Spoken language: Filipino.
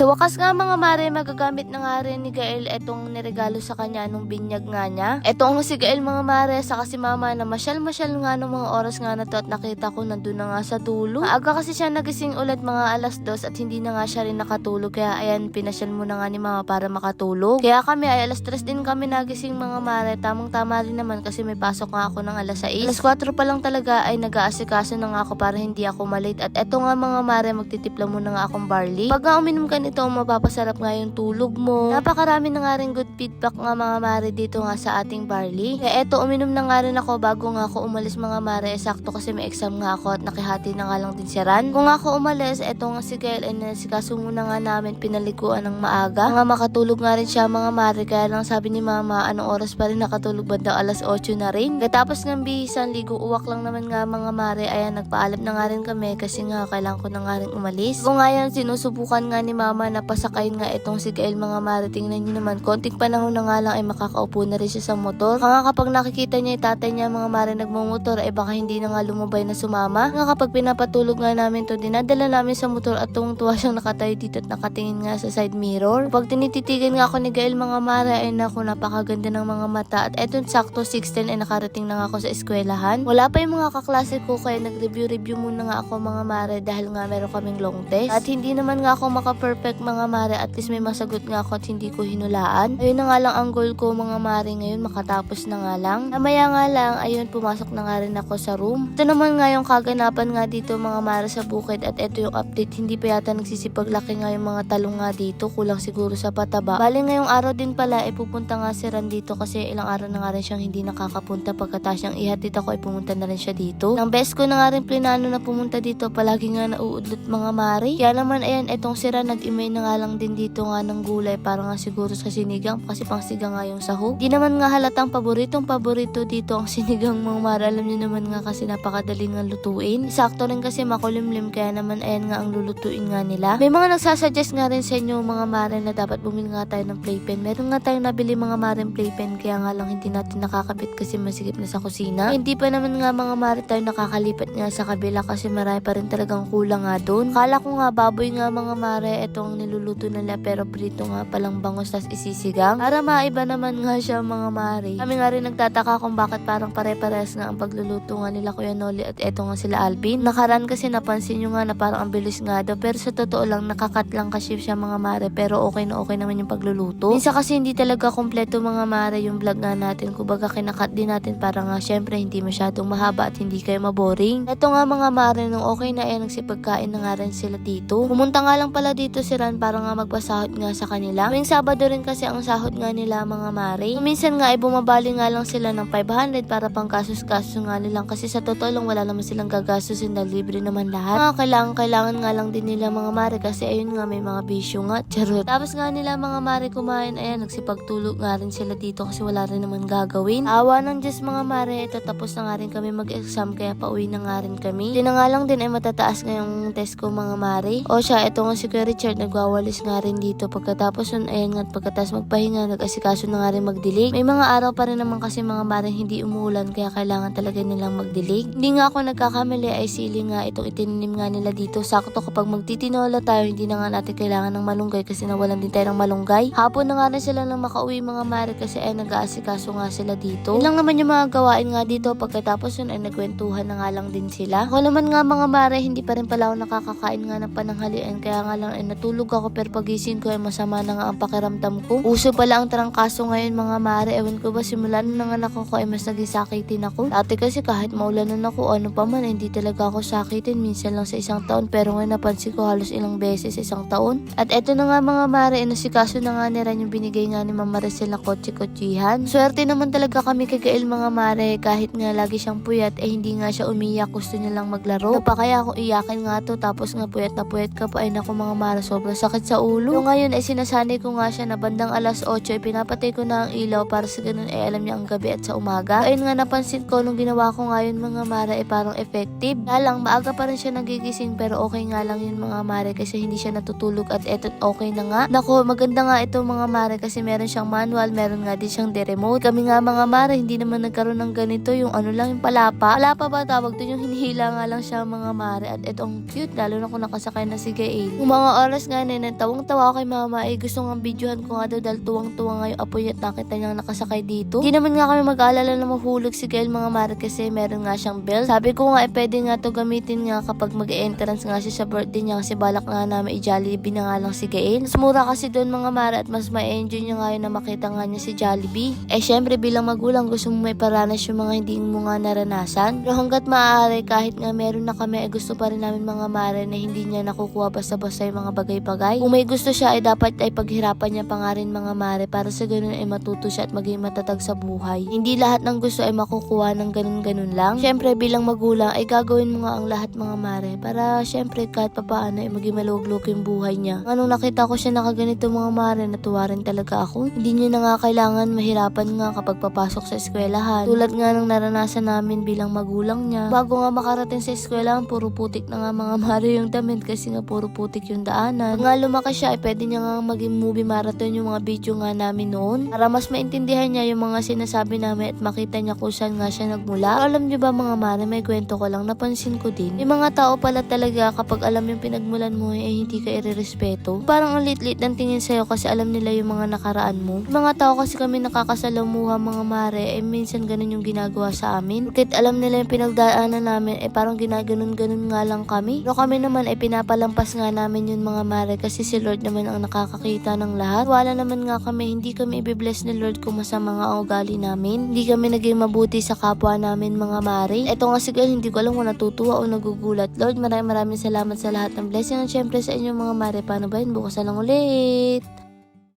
Sa wakas nga mga mare, magagamit na nga rin ni Gael etong niregalo sa kanya nung binyag nga niya. Etong si Gael mga mare, saka si mama na masyal-masyal nga nung mga oras nga na to at nakita ko nandun na nga sa dulo. Maaga kasi siya nagising ulit mga 2:00 at hindi na nga siya rin nakatulog. Kaya ayan, pinasyal muna nga ni mama para makatulog. Kaya kami ay 3:00 din kami nagising mga mare. Tamang-tama rin naman kasi may pasok nga ako ng 6:00. 4:00 pa lang talaga ay nag-aasikaso na nga ako para hindi ako malate. At eto nga mga mare, magtitipla muna nga akong barley. Pag nga uminom ka nito, mapapasarap nga yung tulog mo. Napakarami na nga rin good feedback nga mga mare dito nga sa ating barley. Kaya eto, uminom na nga rin ako bago nga ako umalis mga mare. Sakto kasi may exam nga ako at nakihati na nga lang din si Ran. Kung ako umalis, eto nga si Gael ay nasikaso muna nga namin, pinaliguan ng maaga. Nga makatulog nga rin siya mga mare. Kaya lang sabi ni mama, anong oras pa rin nakatulog ba daw, 8:00 na rin. Katapos ng bihisan, ligo uwak lang naman nga mga mare. Ayan, nagpaalam na nga rin kami kasi nga kailangan ko na nga rin umalis. Kung nga yan, sinusubukan nga ni mama na pasakayin nga itong si Gael mga mare. Tingnan nyo naman, konting panahon na nga lang ay makakaupo na rin siya sa motor. Nga kapag nakikita niya yung tatay niya mga mare nagmumotor, ay baka hindi na nga lumabay na sumama. Nga kapag pinapatulog nga namin to, dinadala namin sa motor at tuwang-tuwa siyang nakatayo dito at nakatingin nga sa side mirror. Kapag tinititigan nga ako ni Gael mga mare, ay naku, napakaganda ng mga mata. At eto sakto 6:10 ay nakarating na nga ako sa eskwelahan. Wala pa yung mga kaklase ko kaya nag-review muna nga ako mga mare dahil nga meron kaming long test. At hindi naman nga ako maka-perfect mga mare, at least may masagot nga ako at hindi ko hinulaan. Ayun na nga lang ang goal ko mga mare ngayon, makatapos na nga lang. Namaya nga lang, ayun, pumasok na nga rin ako sa room. Ito naman nga yung kaganapan nga dito mga mare sa bukid, at ito yung update. Hindi pa yata nagsisipaglaki nga yung mga talong nga dito, kulang siguro sa pataba. Bali ngayong araw din pala ay pupunta nga si Ran dito kasi ilang araw na nga rin siyang hindi nakakapunta. Pagkatapos niyang ihatid ako ay pumunta na rin siya dito. Nang best ko na nga rin plinano na pumunta dito, palagi nga nauudlot mga mare. Kaya naman ayan, etong si Ran nag-email na nga lang din dito nga ng gulay para nga siguro sa sinigang kasi pang sigang nga yung sahog. Di naman nga halatang paborito dito ang sinigang mga mare. Alam niyo naman nga kasi napakadali nga lutuin. Sakto rin kasi makulimlim kaya naman ayan nga ang lulutuin nga nila. May mga nagsasuggest nga rin sa inyo mga mare na dapat bumili nga tayo ng playpen. Meron nga tayong nabili mga mare playpen, kaya nga lang hindi natin nakakabit kasi masigip na sa kusina. Hindi pa naman nga mga mare tayo nakakalipat nga sa kabila kasi marami pa rin talagang kulang nga doon. Kala ko nga baboy nga mga mare itong niluluto nila, pero prito nga palang bangos tas isisigang. Para maiba naman nga siya mga mare. Kami nga rin nagtataka kung bakit parang pare-pares nga ang pagluluto nga nila Kuya Noli at eto nga sila Alvin. Nakaraan kasi napansin nyo nga na parang ang bilis nga daw, pero sa totoo lang nakakat lang kasi siya mga mare, pero okay na okay naman yung pagluluto. Minsan kasi hindi talaga kompleto mga mare yung vlog nga natin, kumbaga kinakat din natin para nga syempre hindi masyadong mahaba at hindi kayo maboring. Eto nga mga mare, nung okay na nagsipagkain na nga rin sila dito. Pumunta nga lang pala dito si Ran para nga magpasahod nga sa kanila. Tuwing Sabado rin kasi ang sahod nga nila mga mare. Minsan nga ay bumabali nga lang sila ng 500 para pang kasus-kasus nga nilang, kasi sa totoo lang wala naman silang gagastusin dahil libre naman lahat. Kailangan nga lang din nila mga mare kasi ayun nga may mga bisyo nga. Charot. Tapos nga nila mga mare kumain, ayan, nagsipagtulog nga rin sila dito kasi wala rin naman gagawin. Awa ng Diyos mga mare, ito tapos na nga rin kami mag-exam kaya pauwi na nga rin kami. Di na nga lang din ay matataas ngayong test ko mga mare. O siya, ito nga si Kuya Richard nagwawalis nga rin dito. Pagkatapos nun, ayan nga, pagkatapos magpahinga, nag-asikaso na nga rin magdilig. May mga araw pa rin naman kasi mga mare hindi umuulan kaya kailangan talaga nilang magdilig. Hindi nga ako nagkakamali, ay sili nga itong itinanim nga nila dito. Sakto kapag magtitinola tayo, hindi na nga natin kailangan ng malunggay kasi nawalan din tayo ng malunggay. Hapon na nga rin sila nang makauwi mga mare kasi ay nag-aasikaso nga sila dito. Yun lang naman yung mga gawain nga dito. Pagkatapos yun ay nagkwentuhan na nga lang din sila. Ako naman nga mga mare, hindi pa rin pala ako nakakakain nga ng pananghalian kaya nga lang ay natulog ako, pero pagising ko ay masama na nga ang pakiramdam ko. Uso pala ang trangkaso ngayon mga mare. Ewan ko ba, simula nung nanganak ako ay mas naging sakitin ako. Dati kasi kahit maulanan ako ano pa man, hindi talaga ako sakitin. Minsan lang sa isang taon, pero ngayon napansin ko halos ilang beses sa isang taon. At eto na nga mga mare, nasikaso na nga ni Ran yung binigay nga ni Mama Maricel na kotse-kotsihan. Swerte naman talaga kami kay Gael mga mare, kahit nga lagi siyang puyat hindi nga siya umiyak, gusto niya lang maglaro. Ano pa kaya kung iyakin nga to, tapos nga puyat na puyat ka pa, ay naku mga mare, sobrang sakit sa ulo. So ngayon ay sinasanay ko nga siya na bandang 8:00 ay pinapatay ko na ang ilaw para sa ganun ay alam niya ang gabi at sa umaga. Ayun nga napansin ko nung ginawa ko ngayon mga mare ay parang effective. Lang maaga pa rin siya nagigising, pero okay nga lang yun mga mare kasi hindi siya natutulog at eto okay na nga. Naku, maganda nga ito mga mare kasi meron siyang manual, meron nga din siyang de-remote. Kami nga mga mare hindi naman nagkaroon ng ganito, yung ano lang yung palapa. Palapa ba tawag doon, yung hinihila nga lang siya mga mare, at etong cute lalo na kung nakasakay na si Gael. Kung mga oras nga na tawang-tawa kay mama ay gusto nga videohan ko nga daw dahil tuwang-tuwa nga yung apoy at nakita niyang nakasakay dito. Hindi naman nga kami mag-aalala na mahulog si Gael mga mare kasi meron nga siyang belt. Sabi ko nga pwede nga to gamitin nga kapag mag-entrance nga siya sa birthday niya kasi balak nga namin i-Jollibee na nga lang si Gael. Mas mura kasi doon mga mare at mas ma-enjoy niya nga yun na makita nga niya si Jollibee. Syempre bilang magulang gusto mo may paranas yung mga hindi mo nga naranasan. Pero hanggat maaari kahit nga meron na kami gusto pa rin namin mga mare na hindi niya nakukuha basta-basta yung mga bagay-bagay. Kung may gusto siya ay dapat ay paghirapan niya pa nga rin mga mare para sa ganun ay matuto siya at maging matatag sa buhay. Hindi lahat ng gusto ay makukuha ng ganun-ganun lang. Syempre bilang magulang ay gagawin mo nga ang lahat mga mare para syempre kahit papaano ay maging maluwag-luwag yung buhay niya. Nung nakita ko siya nakaganito mga mare natuwa rin talaga ako. Hindi niya na nga kailangan mahirapan nga kapag papasok sa eskwelahan. Tulad nga ng naranasan namin bilang magulang niya. Bago nga makarating sa eskwelahan puro putik na nga mga mare yung damit kasi nga puro putik yung daanan. Pag nga lumaki siya ay pwede niya nga maging movie marathon yung mga video nga namin noon para mas maintindihan niya yung mga sinasabi namin at makita niya kung saan nga siya nagmula. So, alam niyo ba mga mare, may kwento ko lang napansin ko din. Yung mga tao pala talaga kapag alam yung pinagmulan mo ay hindi ka irerespeto. Parang ang lit-lit ng tingin sa'yo kasi alam nila yung mga nakaraan mo. Yung mga tao kasi kami nakakasalamuha mga mare minsan ganun yung ginagawa sa amin. Kahit alam nila yung pinagdaanan namin parang ginaganon-ganon nga lang kami. Pero kami naman pinapalampas nga namin yun mga mare kasi si Lord naman ang nakakakita ng lahat. Wala naman nga kami, hindi kami ibibless ni Lord kung masama nga ang ugali namin. Hindi kami naging mabuti sa kapwa namin mga mare. Ito nga siguro hindi ko alam kung natutuwa o nagugulat. Lord, maraming salamat sa lahat ng blessing. At syempre sa inyo mga mare, paano ba yun? Bukas na lang ulit.